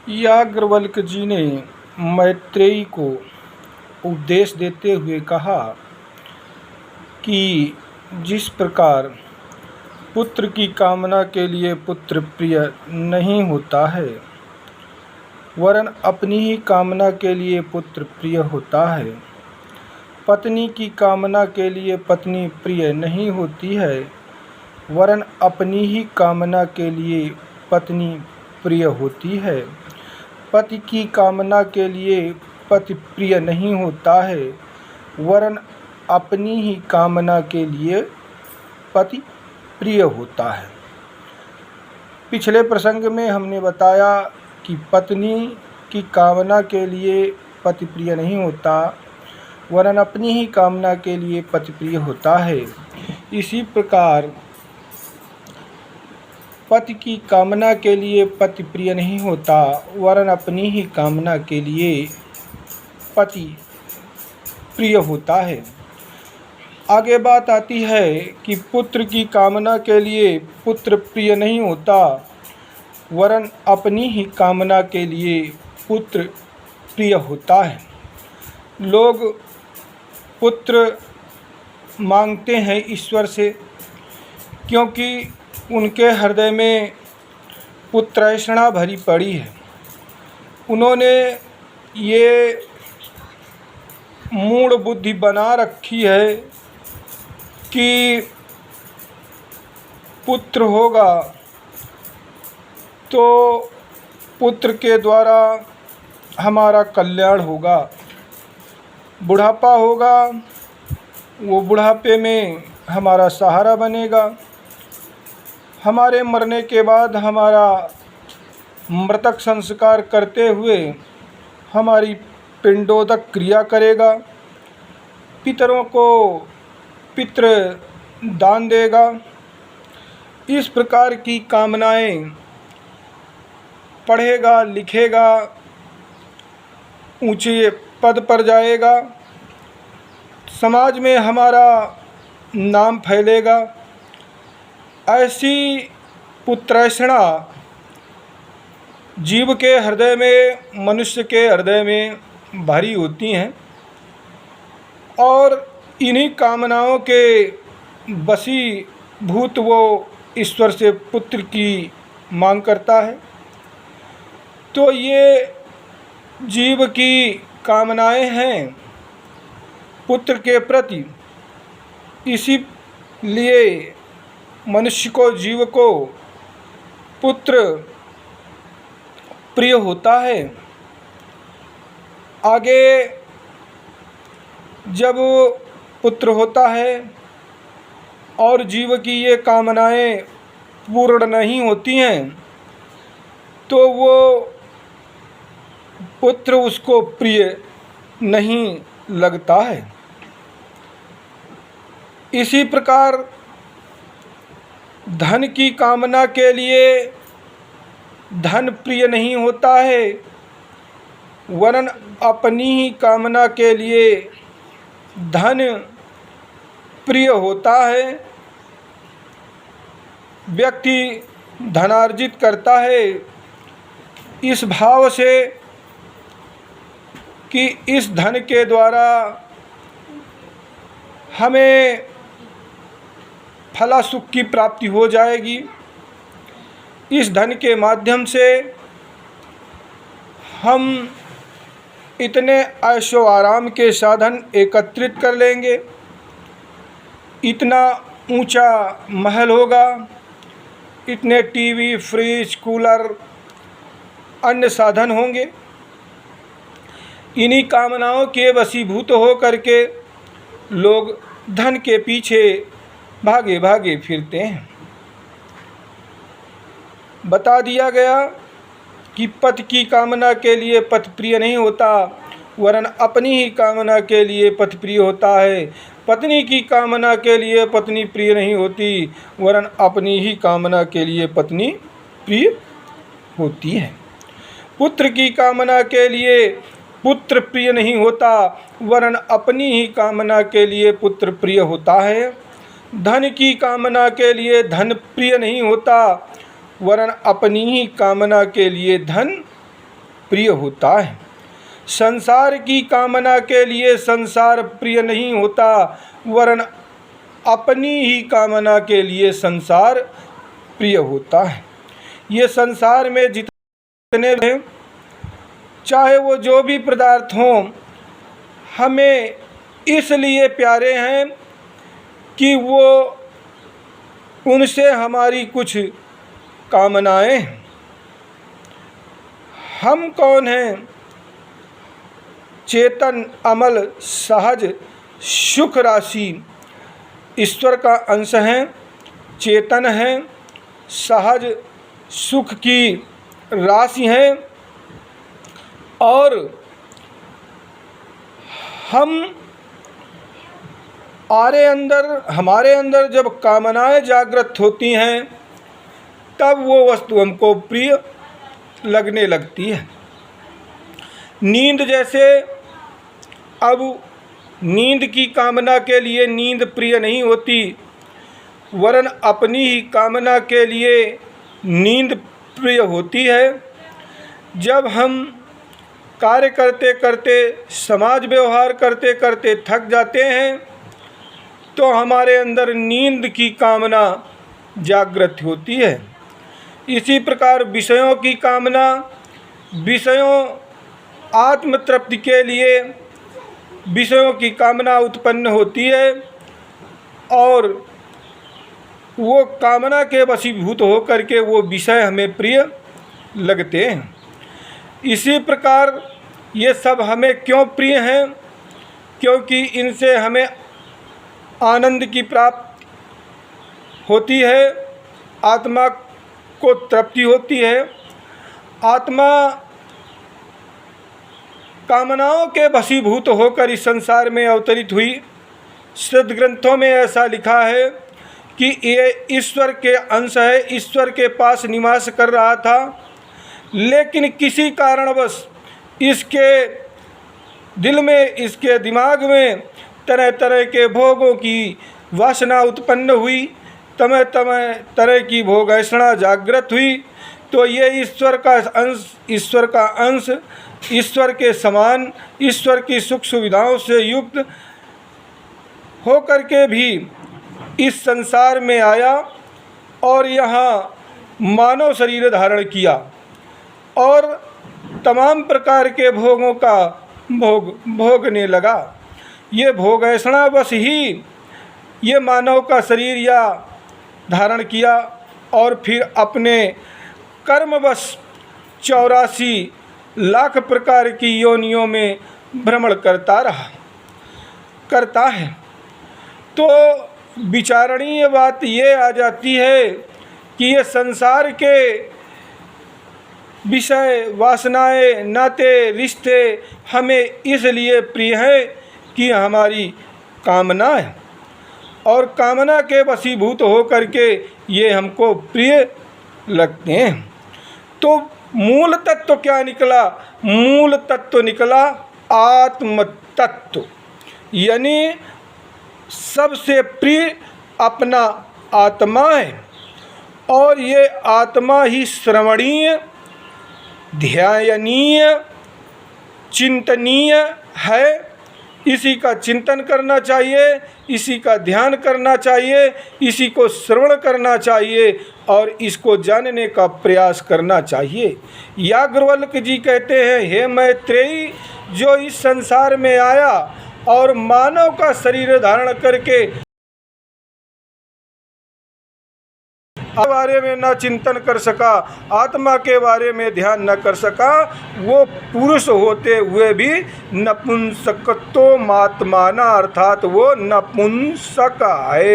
याज्ञवल्क्य जी ने मैत्रेयी को उपदेश देते हुए कहा कि जिस प्रकार पुत्र की कामना के लिए पुत्र प्रिय नहीं होता है, वरन अपनी ही कामना के लिए पुत्र प्रिय होता है। पत्नी की कामना के लिए पत्नी प्रिय नहीं होती है, वरन अपनी ही कामना के लिए पत्नी प्रिय होती है। पति की कामना के लिए पति प्रिय नहीं होता है, वरन अपनी ही कामना के लिए पति प्रिय होता है। पिछले प्रसंग में हमने बताया कि पत्नी की कामना के लिए पति प्रिय नहीं होता, वरन अपनी ही कामना के लिए पति प्रिय होता है। इसी प्रकार पति की कामना के लिए पति प्रिय नहीं होता, वरन अपनी ही कामना के लिए पति प्रिय होता है। आगे बात आती है कि पुत्र की कामना के लिए पुत्र प्रिय नहीं होता, वरन अपनी ही कामना के लिए पुत्र प्रिय होता है। लोग पुत्र मांगते हैं ईश्वर से, क्योंकि उनके हृदय में पुत्रैषणा भरी पड़ी है। उन्होंने ये मूढ़ बुद्धि बना रखी है कि पुत्र होगा तो पुत्र के द्वारा हमारा कल्याण होगा। बुढ़ापा होगा, वो बुढ़ापे में हमारा सहारा बनेगा। हमारे मरने के बाद हमारा मृतक संस्कार करते हुए हमारी पिंडोदक क्रिया करेगा, पितरों को पितृ दान देगा। इस प्रकार की कामनाएं पढ़ेगा, लिखेगा, ऊंचे पद पर जाएगा, समाज में हमारा नाम फैलेगा। ऐसी पुत्रैषणा जीव के हृदय में, मनुष्य के हृदय में भरी होती हैं और इन्हीं कामनाओं के वशीभूत वो ईश्वर से पुत्र की मांग करता है। तो ये जीव की कामनाएं हैं पुत्र के प्रति। इसीलिए मनुष्य को, जीव को पुत्र प्रिय होता है। आगे जब पुत्र होता है और जीव की ये कामनाएं पूर्ण नहीं होती हैं, तो वो पुत्र उसको प्रिय नहीं लगता है। इसी प्रकार धन की कामना के लिए धन प्रिय नहीं होता है, वरन अपनी ही कामना के लिए धन प्रिय होता है। व्यक्ति धनार्जित करता है इस भाव से कि इस धन के द्वारा हमें फला सुख की प्राप्ति हो जाएगी। इस धन के माध्यम से हम इतने ऐशो आराम के साधन एकत्रित कर लेंगे, इतना ऊंचा महल होगा, इतने टीवी, फ्रिज, कूलर, अन्य साधन होंगे। इन्हीं कामनाओं के वशीभूत हो करके लोग धन के पीछे भागे भागे फिरते हैं। बता दिया गया कि पति की कामना के लिए पति प्रिय नहीं होता, वरन अपनी ही कामना के लिए पति प्रिय होता है। पत्नी की कामना के लिए पत्नी प्रिय नहीं होती, वरन अपनी ही कामना के लिए पत्नी प्रिय होती है। पुत्र की कामना के लिए पुत्र प्रिय नहीं होता, वरन अपनी ही कामना के लिए पुत्र प्रिय होता है। धन की कामना के लिए धन प्रिय नहीं होता, वरन अपनी ही कामना के लिए धन प्रिय होता है। संसार की कामना के लिए संसार प्रिय नहीं होता, वरन अपनी ही कामना के लिए संसार प्रिय होता है। ये संसार में जितने हैं, चाहे वो जो भी पदार्थ हों, हमें इसलिए प्यारे हैं कि वो उनसे हमारी कुछ कामनाएं। हम कौन हैं? चेतन, अमल, सहज, सुख राशि ईश्वर का अंश हैं। चेतन हैं, सहज सुख की राशि हैं, और हमारे अंदर जब कामनाएं जागृत होती हैं, तब वो वस्तु हमको प्रिय लगने लगती है। नींद जैसे, अब नींद की कामना के लिए नींद प्रिय नहीं होती, वरन अपनी ही कामना के लिए नींद प्रिय होती है। जब हम कार्य करते करते, समाज व्यवहार करते करते थक जाते हैं, तो हमारे अंदर नींद की कामना जागृत होती है। इसी प्रकार विषयों की कामना, विषयों आत्म तृप्ति के लिए विषयों की कामना उत्पन्न होती है, और वो कामना के वशीभूत होकर के वो विषय हमें प्रिय लगते हैं। इसी प्रकार ये सब हमें क्यों प्रिय हैं? क्योंकि इनसे हमें आनंद की प्राप्ति होती है, आत्मा को तृप्ति होती है। आत्मा कामनाओं के वशीभूत होकर इस संसार में अवतरित हुई। सद्ग्रंथों में ऐसा लिखा है कि ये ईश्वर के अंश है, ईश्वर के पास निवास कर रहा था, लेकिन किसी कारणवश इसके दिल में, इसके दिमाग में तरह तरह के भोगों की वासना उत्पन्न हुई, तरह की भोग ऐसा जागृत हुई। तो ये ईश्वर का अंश, ईश्वर के समान, ईश्वर की सुख सुविधाओं से युक्त होकर के भी इस संसार में आया और यहाँ मानव शरीर धारण किया, और तमाम प्रकार के भोगों का भोगने लगा। ये भोग ऐसा बस ही ये मानव का शरीर या धारण किया, और फिर अपने कर्मवश 84 लाख प्रकार की योनियों में भ्रमण करता है। तो विचारणीय बात ये आ जाती है कि ये संसार के विषय, वासनाएं, नाते, रिश्ते हमें इसलिए प्रिय हैं कि हमारी कामना है, और कामना के वशीभूत होकर के ये हमको प्रिय लगते हैं। तो मूल तत्व क्या निकला? मूल तत्व निकला आत्म तत्व, यानी सबसे प्रिय अपना आत्मा है, और ये आत्मा ही श्रवणीय, ध्यायनीय, चिंतनीय है। इसी का चिंतन करना चाहिए, इसी का ध्यान करना चाहिए, इसी को श्रवण करना चाहिए, और इसको जानने का प्रयास करना चाहिए। याज्ञवल्क्य जी कहते हैं, हे मैत्रेयी, जो इस संसार में आया और मानव का शरीर धारण करके बारे में न चिंतन कर सका, आत्मा के बारे में ध्यान न कर सका, वो पुरुष होते हुए भी नपुंसकत्वमात्माना, अर्थात वो नपुंसक है।